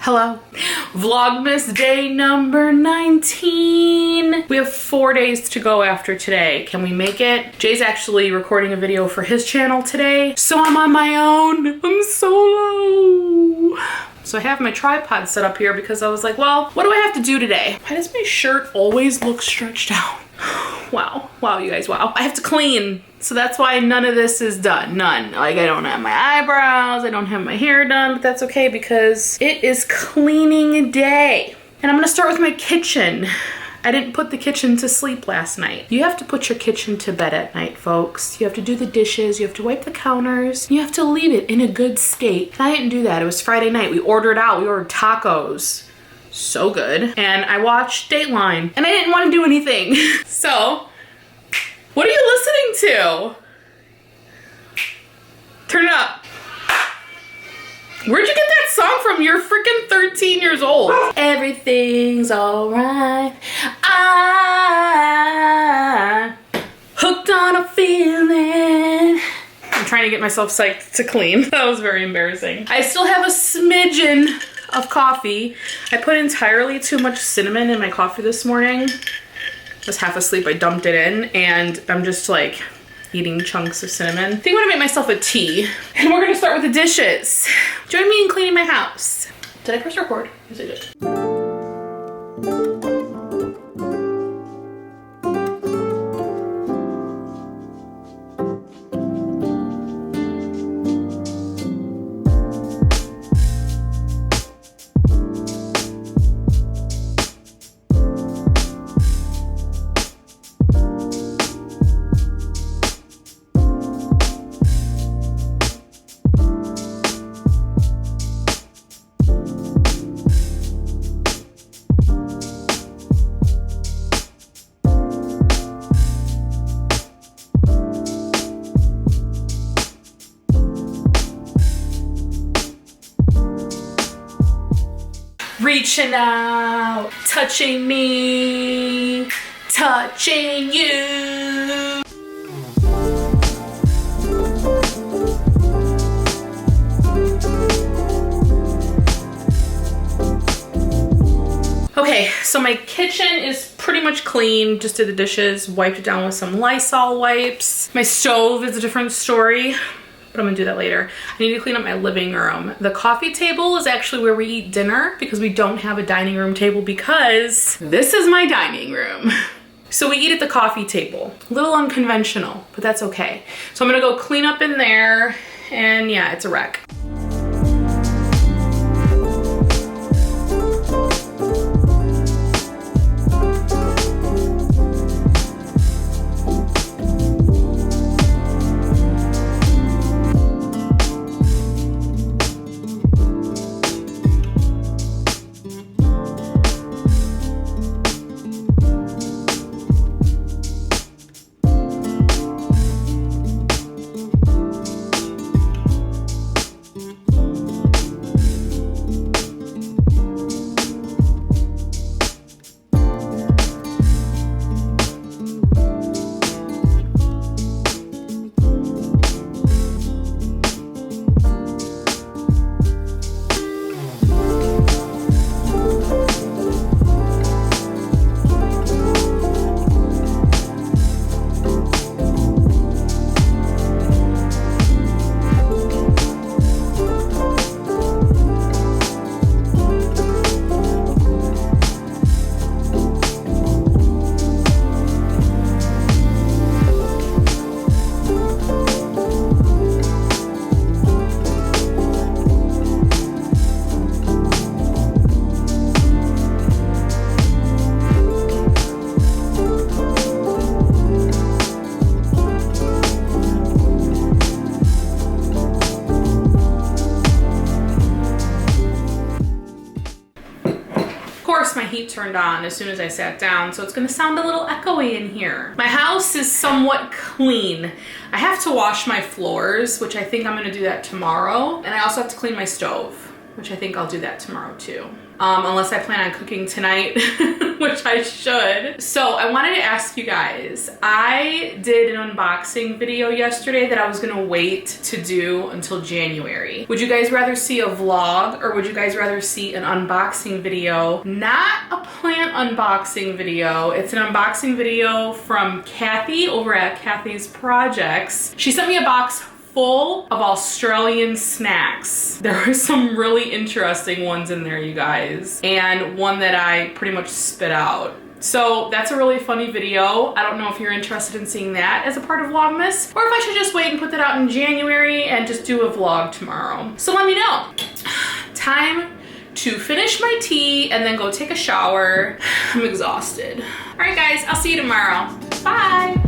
Hello. Vlogmas day number 19. We have 4 days to go after today. Can we make it? Jay's actually recording a video for his channel today, so I'm on my own. I'm solo. So I have my tripod set up here because I was like, well, what do I have to do today? Why does my shirt always look stretched out? Wow, you guys, wow. I have to clean, so that's why none of this is done, none. Like, I don't have my eyebrows, I don't have my hair done, but that's okay because it is cleaning day. And I'm gonna start with my kitchen. I didn't put the kitchen to sleep last night. You have to put your kitchen to bed at night, folks. You have to do the dishes, you have to wipe the counters, you have to leave it in a good state. And I didn't do that, it was Friday night. We ordered out, we ordered tacos. So good. And I watched Dateline and I didn't want to do anything. So, what are you listening to? Turn it up. Where'd you get that song from? You're freaking 13 years old. Everything's alright. I hooked on a feeling. I'm trying to get myself psyched to clean. That was very embarrassing. I still have a smidgen of coffee. I put entirely too much cinnamon in my coffee this morning. I was half asleep, I dumped it in, and I'm just like eating chunks of cinnamon. I think I'm gonna make myself a tea. And we're gonna start with the dishes. Join me in cleaning my house. Did I press record? Yes, I did. Reaching out, touching me, touching you. Okay, so my kitchen is pretty much clean. Just did the dishes, wiped it down with some Lysol wipes. My stove is a different story, but I'm gonna do that later. I need to clean up my living room. The coffee table is actually where we eat dinner because we don't have a dining room table because this is my dining room. So we eat at the coffee table. A little unconventional, but that's okay. So I'm gonna go clean up in there, and yeah, it's a wreck. My heat turned on as soon as I sat down, so it's gonna sound a little echoey in here. My house is somewhat clean. I have to wash my floors, which I think I'm gonna do that tomorrow. And I also have to clean my stove, which I think I'll do that tomorrow too. unless I plan on cooking tonight, which I should. So I wanted to ask you guys, I did an unboxing video yesterday that I was gonna wait to do until January. Would you guys rather see a vlog or would you guys rather see an unboxing video? Not a plant unboxing video. It's an unboxing video from Kathy over at Kathy's Projects. She sent me a box full of Australian snacks. There are some really interesting ones in there, you guys, and one that I pretty much spit out. So that's a really funny video. I don't know if you're interested in seeing that as a part of Vlogmas, or if I should just wait and put that out in January and just do a vlog tomorrow. So let me know. Time to finish my tea and then go take a shower. I'm exhausted. All right, guys, I'll see you tomorrow. Bye.